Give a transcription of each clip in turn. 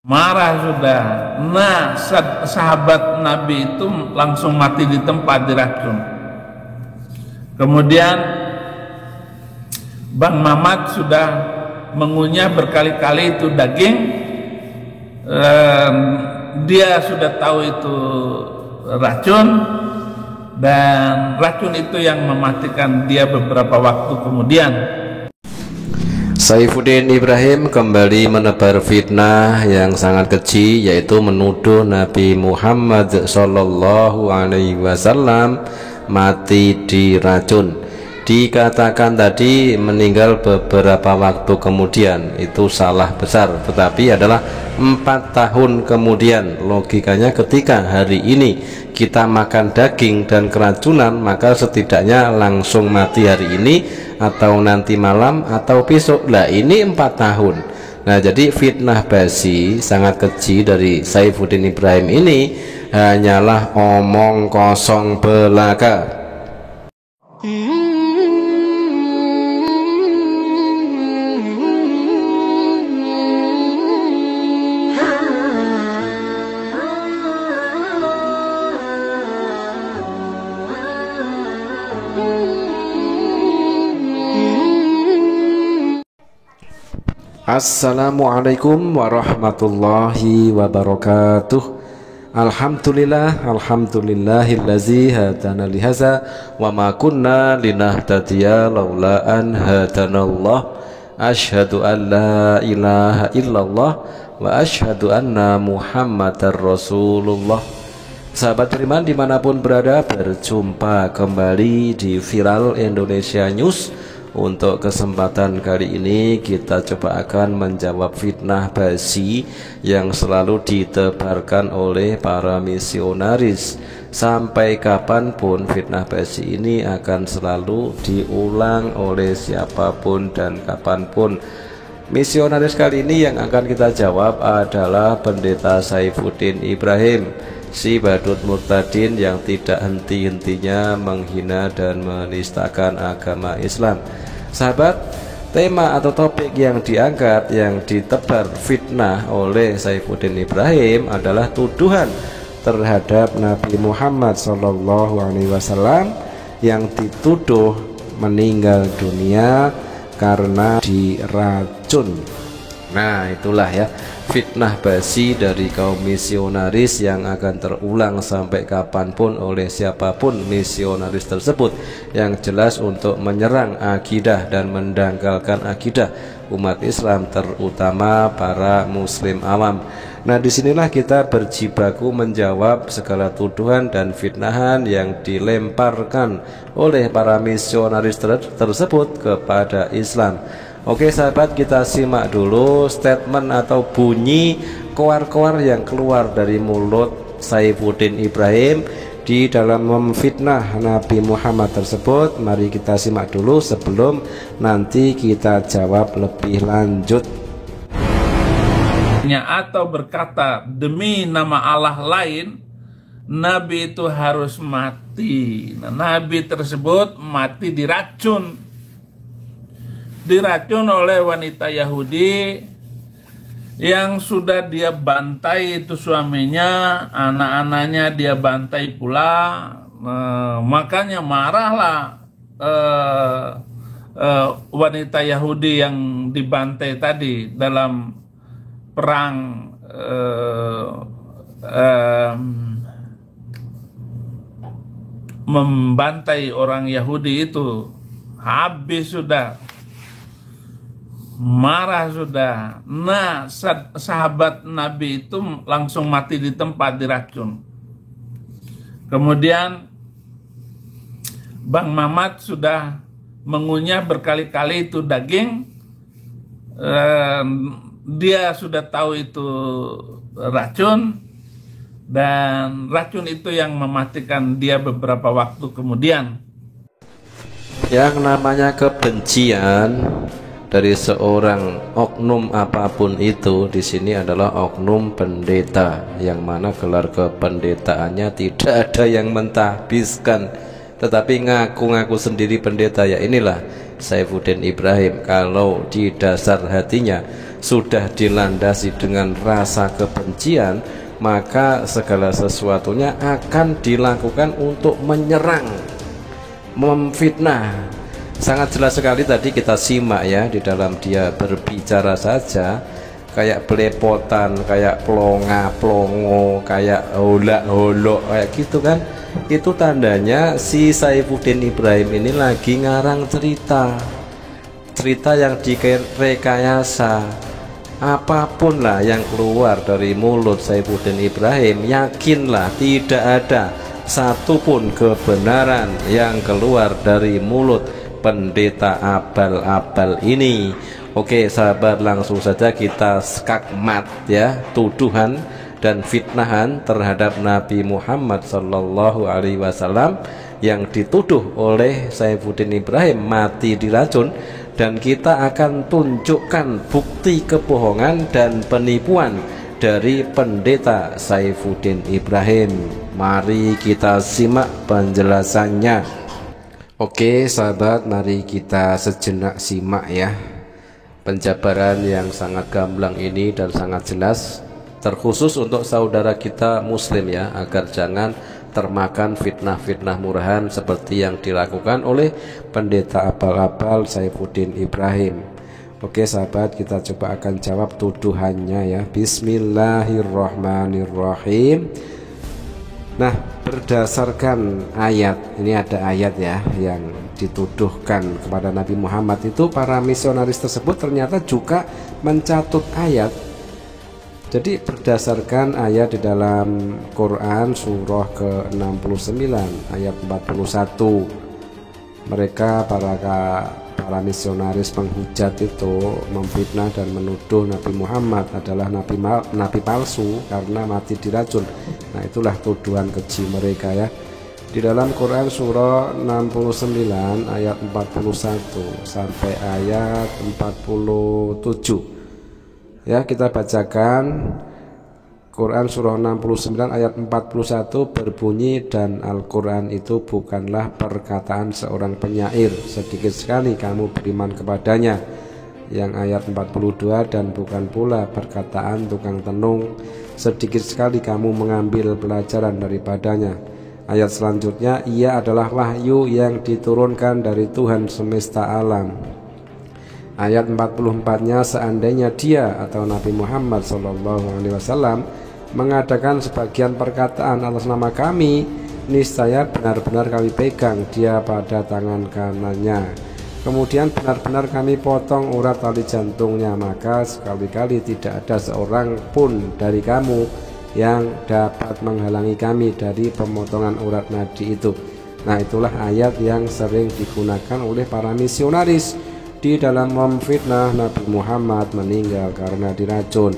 Marah sudah. Nah, sahabat Nabi itu langsung mati di tempat, diracun. Kemudian Bang Mamat sudah mengunyah berkali-kali itu daging. Dia sudah tahu itu racun, dan racun itu yang mematikan dia beberapa waktu kemudian. Saifuddin Ibrahim kembali menebar fitnah yang sangat keji, yaitu menuduh Nabi Muhammad Shallallahu Alaihi Wasallam mati diracun. Dikatakan tadi meninggal beberapa waktu kemudian, itu salah besar, tetapi adalah 4 tahun kemudian. Logikanya ketika hari ini kita makan daging dan keracunan, maka setidaknya langsung mati hari ini atau nanti malam atau besok. Lah ini 4 tahun. Nah, jadi fitnah basi sangat keji dari Saifuddin Ibrahim ini hanyalah omong kosong belaka. Assalamualaikum warahmatullahi wabarakatuh. Alhamdulillahillazi hadana lihaza wa ma kunna linahtadiya laula an hadanallah. Asyhadu an la ilaha illallah wa asyhadu anna muhammadar rasulullah. Sahabat beriman dimanapun berada, berjumpa kembali di Viral Indonesia News. Untuk kesempatan kali ini kita coba akan menjawab fitnah basi yang selalu ditebarkan oleh para misionaris. Sampai kapanpun fitnah basi ini akan selalu diulang oleh siapapun dan kapanpun. Misionaris kali ini yang akan kita jawab adalah Pendeta Saifuddin Ibrahim, si badut murtadin yang tidak henti-hentinya menghina dan menistakan agama Islam. Sahabat, tema atau topik yang diangkat, yang ditebar fitnah oleh Saifuddin Ibrahim adalah tuduhan terhadap Nabi Muhammad SAW yang dituduh meninggal dunia karena diracun. Nah, itulah ya fitnah basi dari kaum misionaris yang akan terulang sampai kapanpun oleh siapapun misionaris tersebut, yang jelas untuk menyerang akidah dan mendangkalkan akidah umat Islam, terutama para muslim awam. Nah, disinilah kita berjibaku menjawab segala tuduhan dan fitnahan yang dilemparkan oleh para misionaris tersebut kepada Islam. Oke sahabat, kita simak dulu statement atau bunyi koar-koar yang keluar dari mulut Saifuddin Ibrahim di dalam memfitnah Nabi Muhammad tersebut. Mari kita simak dulu sebelum nanti kita jawab lebih lanjut. Atau berkata demi nama Allah lain, Nabi itu harus mati. Nah, Nabi tersebut mati diracun oleh wanita Yahudi yang sudah dia bantai itu suaminya, anak-anaknya dia bantai pula. Makanya marahlah wanita Yahudi yang dibantai tadi dalam perang membantai orang Yahudi itu. Habis sudah, marah sudah. Nah, sahabat Nabi itu langsung mati di tempat, diracun. Kemudian Bang Mamat sudah mengunyah berkali-kali itu daging. Dia sudah tahu itu racun, dan racun itu yang mematikan dia beberapa waktu kemudian. Yang namanya kebencian dari seorang oknum apapun itu di sini adalah oknum pendeta, yang mana gelar kependetaannya tidak ada yang mentahbiskan, tetapi ngaku-ngaku sendiri pendeta. Ya inilah Saifuddin Ibrahim. Kalau di dasar hatinya sudah dilandasi dengan rasa kebencian, maka segala sesuatunya akan dilakukan untuk menyerang, memfitnah. Sangat jelas sekali tadi kita simak ya, di dalam dia berbicara saja kayak belepotan, kayak plonga-plongo, kayak holak-holok, kayak gitu kan. Itu tandanya si Saifuddin Ibrahim ini lagi ngarang cerita yang direkayasa. Apapun lah yang keluar dari mulut Saifuddin Ibrahim, yakinlah tidak ada satupun kebenaran yang keluar dari mulut pendeta abal-abal ini. Oke sahabat, langsung saja kita skakmat ya tuduhan dan fitnahan terhadap Nabi Muhammad Sallallahu Alaihi Wasallam yang dituduh oleh Saifuddin Ibrahim mati diracun. Dan kita akan tunjukkan bukti kebohongan dan penipuan dari pendeta Saifuddin Ibrahim. Mari kita simak penjelasannya. Oke sahabat, mari kita sejenak simak ya penjabaran yang sangat gamblang ini dan sangat jelas, terkhusus untuk saudara kita muslim ya, agar jangan termakan fitnah-fitnah murahan seperti yang dilakukan oleh pendeta abal-abal Saifuddin Ibrahim. Oke sahabat, kita coba akan jawab tuduhannya ya. Bismillahirrahmanirrahim. Nah, berdasarkan ayat, ini ada ayat ya yang dituduhkan kepada Nabi Muhammad itu, para misionaris tersebut ternyata juga mencatut ayat. Jadi berdasarkan ayat di dalam Quran surah ke-69 ayat 41, mereka para misionaris penghujat itu memfitnah dan menuduh Nabi Muhammad adalah nabi palsu karena mati diracun. Nah, itulah tuduhan keji mereka ya. Di dalam Quran surah 69 ayat 41 sampai ayat 47. Ya, kita bacakan Quran surah 69 ayat 41 berbunyi, dan Al-Quran itu bukanlah perkataan seorang penyair, sedikit sekali kamu beriman kepadanya. Yang ayat 42, dan bukan pula perkataan tukang tenung, sedikit sekali kamu mengambil pelajaran daripadanya. Ayat selanjutnya, ia adalah wahyu yang diturunkan dari Tuhan semesta alam. Ayat 44-nya, seandainya dia atau Nabi Muhammad SAW mengadakan sebagian perkataan atas nama kami, niscaya benar-benar kami pegang dia pada tangan kanannya, kemudian benar-benar kami potong urat tali jantungnya, maka sekali-kali tidak ada seorang pun dari kamu yang dapat menghalangi kami dari pemotongan urat nadi itu. Nah, itulah ayat yang sering digunakan oleh para misionaris di dalam memfitnah Nabi Muhammad meninggal karena diracun.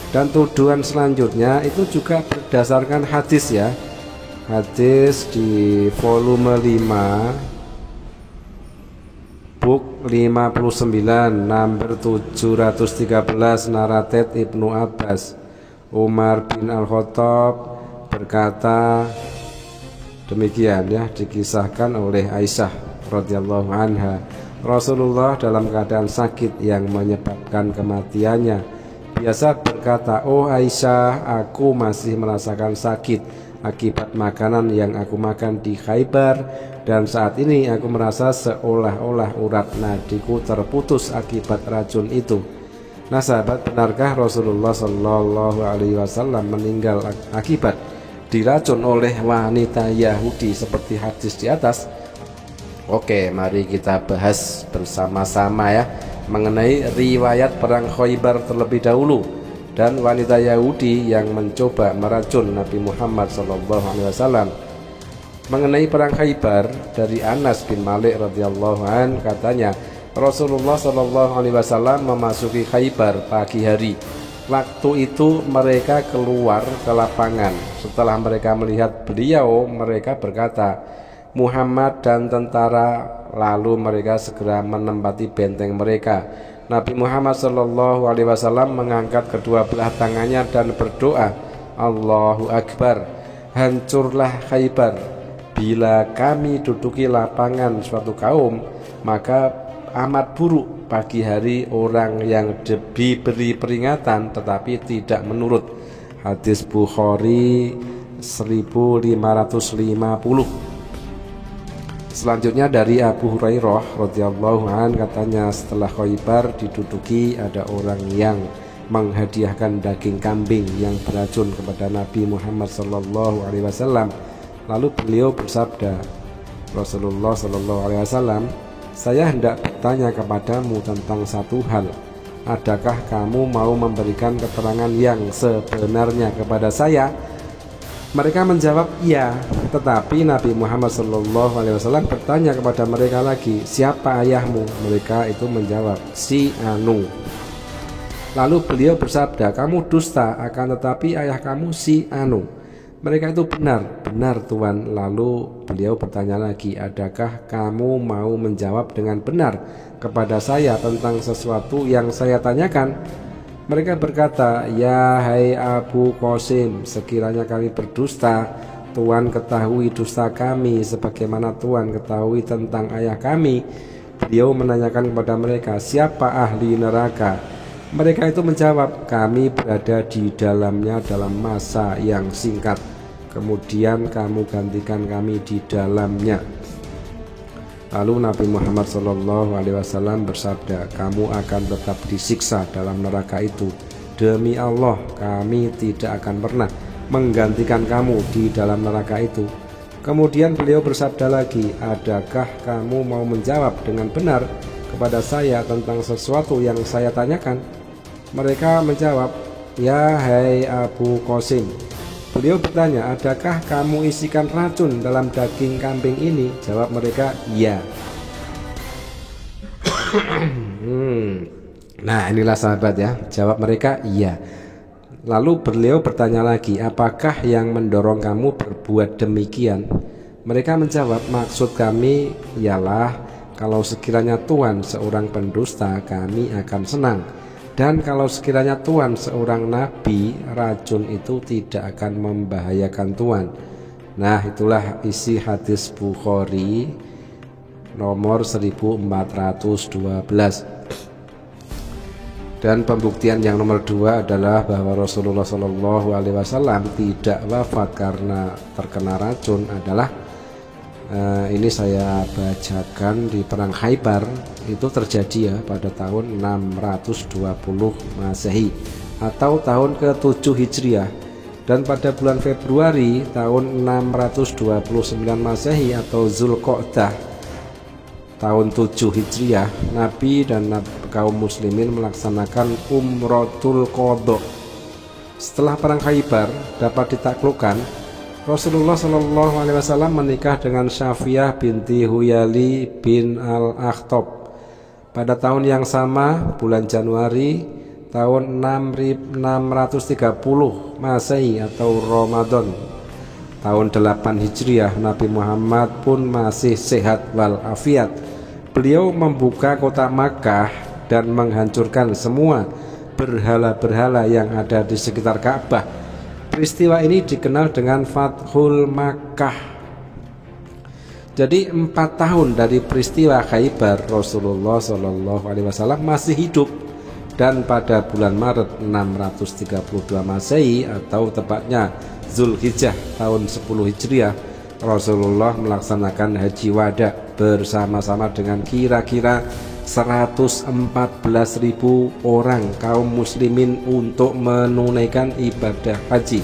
Dan tuduhan selanjutnya itu juga berdasarkan hadis ya. Hadis di volume 5 book 59 number 713, narated Ibnu Abbas. Umar bin Al-Khattab berkata demikian ya, dikisahkan oleh Aisyah radhiyallahu anha, Rasulullah dalam keadaan sakit yang menyebabkan kematiannya biasa berkata, oh Aisyah, aku masih merasakan sakit akibat makanan yang aku makan di Khaybar, dan saat ini aku merasa seolah-olah urat nadiku terputus akibat racun itu. Nah sahabat, benarkah Rasulullah Shallallahu Alaihi Wasallam meninggal akibat diracun oleh wanita Yahudi seperti hadis di atas? Oke, mari kita bahas bersama-sama ya mengenai riwayat perang Khaybar terlebih dahulu dan wanita Yahudi yang mencoba meracun Nabi Muhammad SAW. Mengenai perang Khaybar, dari Anas bin Malik radhiyallahu an, katanya Rasulullah SAW memasuki Khaybar pagi hari. Waktu itu mereka keluar ke lapangan. Setelah mereka melihat beliau, mereka berkata, Muhammad dan tentara. Lalu mereka segera menempati benteng mereka. Nabi Muhammad SAW mengangkat kedua belah tangannya dan berdoa, Allahu Akbar, hancurlah Khaybar. Bila kami duduki lapangan suatu kaum, maka amat buruk pagi hari orang yang diberi peringatan tetapi tidak menurut. Hadis Bukhari 1550. Selanjutnya dari Abu Hurairah radhiyallahu an, katanya setelah Khaibar diduduki ada orang yang menghadiahkan daging kambing yang beracun kepada Nabi Muhammad sallallahu alaihi wasallam. Lalu beliau bersabda, Rasulullah sallallahu alaihi wasallam, saya hendak bertanya kepadamu tentang satu hal. Adakah kamu mau memberikan keterangan yang sebenarnya kepada saya? Mereka menjawab iya. Tetapi Nabi Muhammad SAW bertanya kepada mereka lagi, siapa ayahmu? Mereka itu menjawab, si Anu. Lalu beliau bersabda, kamu dusta, akan tetapi ayah kamu si Anu. Mereka itu benar, benar Tuan. Lalu beliau bertanya lagi, adakah kamu mau menjawab dengan benar kepada saya tentang sesuatu yang saya tanyakan? Mereka berkata, ya hai Abu Qasim, sekiranya kami berdusta, Tuhan ketahui dusta kami sebagaimana Tuhan ketahui tentang ayah kami. Beliau menanyakan kepada mereka, siapa ahli neraka? Mereka itu menjawab, kami berada di dalamnya dalam masa yang singkat, kemudian kamu gantikan kami di dalamnya. Lalu Nabi Muhammad SAW bersabda, kamu akan tetap disiksa dalam neraka itu. Demi Allah, kami tidak akan pernah menggantikan kamu di dalam neraka itu. Kemudian beliau bersabda lagi, adakah kamu mau menjawab dengan benar kepada saya tentang sesuatu yang saya tanyakan? Mereka menjawab, ya hai Abu Qasim. Beliau bertanya, adakah kamu isikan racun dalam daging kambing ini? Jawab mereka, iya. Nah inilah sahabat ya, jawab mereka iya. Lalu beliau bertanya lagi, apakah yang mendorong kamu berbuat demikian? Mereka menjawab, maksud kami ialah kalau sekiranya Tuhan seorang pendusta, kami akan senang. Dan kalau sekiranya Tuhan seorang nabi, racun itu tidak akan membahayakan Tuhan. Nah itulah isi hadis Bukhari nomor 1412. Dan pembuktian yang nomor 2 adalah bahwa Rasulullah SAW tidak wafat karena terkena racun adalah ini saya bacakan di perang Khaibar. Itu terjadi ya pada tahun 620 Masehi atau tahun ke-7 Hijriah, dan pada bulan Februari tahun 629 Masehi atau Zulqa'dah tahun 7 Hijriah, Nabi dan kaum muslimin melaksanakan Umratul Qadha. Setelah perang Khaibar dapat ditaklukkan, Rasulullah SAW menikah dengan Syafiyah binti Huyali bin Al-Akhtab. Pada tahun yang sama, bulan Januari tahun 630 Masehi atau Ramadan tahun 8 Hijriah, Nabi Muhammad pun masih sehat walafiat. Beliau membuka kota Makkah dan menghancurkan semua berhala-berhala yang ada di sekitar Ka'bah. Peristiwa ini dikenal dengan Fathul Makkah. Jadi 4 tahun dari peristiwa Khaibar, Rasulullah SAW masih hidup, dan pada bulan Maret 632 Masehi atau tepatnya Zulhijjah tahun 10 Hijriah, Rasulullah melaksanakan haji wada bersama-sama dengan kira-kira 114.000 orang kaum muslimin untuk menunaikan ibadah haji.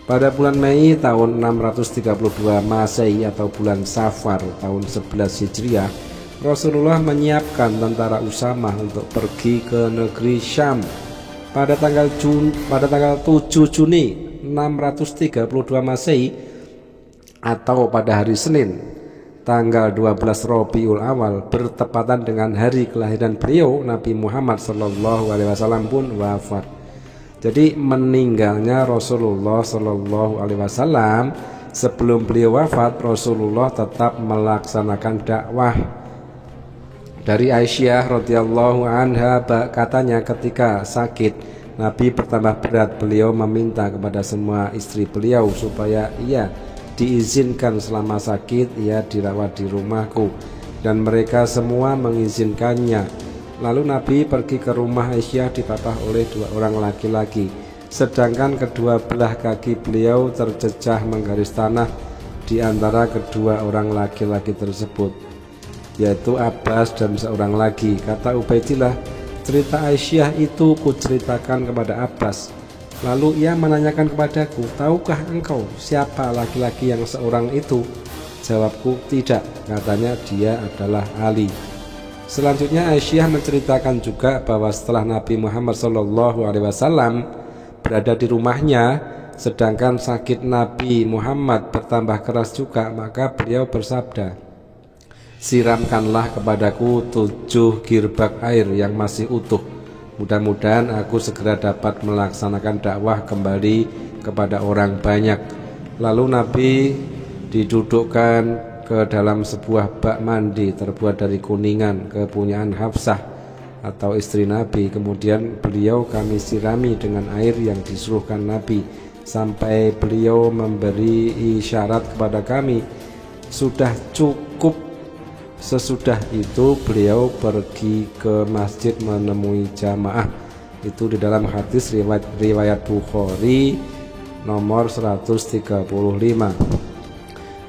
Pada bulan Mei tahun 632 Masehi atau bulan Safar tahun 11 Hijriah, Rasulullah menyiapkan tentara Usamah untuk pergi ke negeri Syam. Pada tanggal 7 Juni 632 Masehi atau pada hari Senin tanggal 12 Rabiul Awal bertepatan dengan hari kelahiran beliau, Nabi Muhammad SAW pun wafat. Jadi meninggalnya Rasulullah SAW, sebelum beliau wafat, Rasulullah tetap melaksanakan dakwah. Dari Aisyah radhiyallahu anha katanya, ketika sakit Nabi bertambah berat, beliau meminta kepada semua istri beliau supaya ia diizinkan selama sakit ia dirawat di rumahku, dan mereka semua mengizinkannya. Lalu Nabi pergi ke rumah Aisyah dipapah oleh 2 orang laki-laki, sedangkan kedua belah kaki beliau terjejah menggaris tanah di antara kedua orang laki-laki tersebut, yaitu Abbas dan seorang lagi. Kata Ubaidillah, cerita Aisyah itu kuceritakan kepada Abbas. Lalu ia menanyakan kepadaku, tahukah engkau siapa laki-laki yang seorang itu? Jawabku, tidak. Katanya, dia adalah Ali. Selanjutnya Aisyah menceritakan juga bahwa setelah Nabi Muhammad SAW berada di rumahnya, sedangkan sakit Nabi Muhammad bertambah keras juga, maka beliau bersabda, siramkanlah kepadaku 7 girbak air yang masih utuh. Mudah-mudahan aku segera dapat melaksanakan dakwah kembali kepada orang banyak. Lalu Nabi didudukkan ke dalam sebuah bak mandi terbuat dari kuningan kepunyaan Hafsah atau istri Nabi. Kemudian beliau kami sirami dengan air yang disuruhkan Nabi sampai beliau memberi isyarat kepada kami sudah cukup. Sesudah itu beliau pergi ke masjid menemui jamaah. Itu di dalam hadis riwayat Bukhari nomor 135.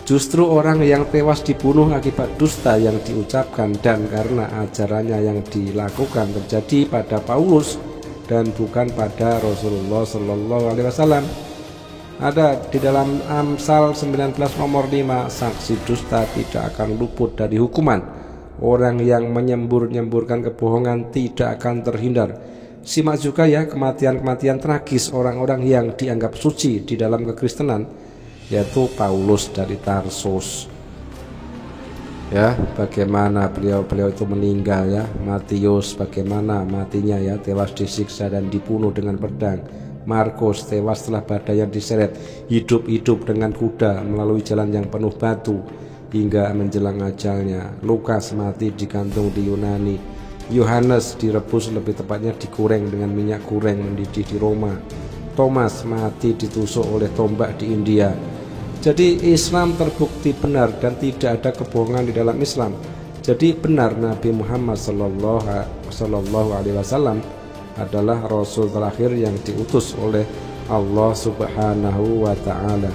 Justru orang yang tewas dibunuh akibat dusta yang diucapkan dan karena ajarannya yang dilakukan terjadi pada Paulus dan bukan pada Rasulullah SAW. Ada di dalam Amsal 19 nomor 5, saksi dusta tidak akan luput dari hukuman. Orang yang menyembur-nyemburkan kebohongan tidak akan terhindar. Simak juga ya kematian-kematian tragis orang-orang yang dianggap suci di dalam kekristenan, yaitu Paulus dari Tarsus. Ya, bagaimana beliau itu meninggal ya. Matius bagaimana matinya ya, tewas disiksa dan dibunuh dengan pedang. Markus tewas setelah badai yang diseret, hidup-hidup dengan kuda melalui jalan yang penuh batu hingga menjelang ajalnya. Lukas mati digantung di Yunani. Yohanes direbus, lebih tepatnya digoreng dengan minyak goreng mendidih di Roma. Thomas mati ditusuk oleh tombak di India. Jadi Islam terbukti benar dan tidak ada kebohongan di dalam Islam. Jadi benar Nabi Muhammad sallallahu alaihi wasallam adalah Rasul terakhir yang diutus oleh Allah Subhanahu wa ta'ala.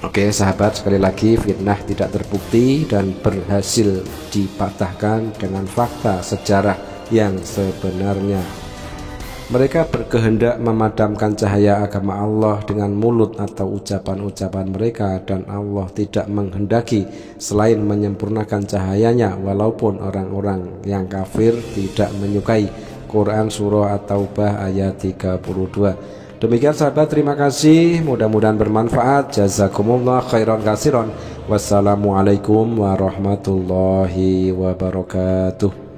Oke sahabat, sekali lagi fitnah tidak terbukti dan berhasil dipatahkan dengan fakta sejarah yang sebenarnya. Mereka berkehendak memadamkan cahaya agama Allah dengan mulut atau ucapan-ucapan mereka, dan Allah tidak menghendaki selain menyempurnakan cahayanya, walaupun orang-orang yang kafir tidak menyukai. Quran Surah At-Taubah ayat 32. Demikian sahabat, terima kasih, mudah-mudahan bermanfaat. Jazakumullah khairan katsiran. Wassalamualaikum warahmatullahi wabarakatuh.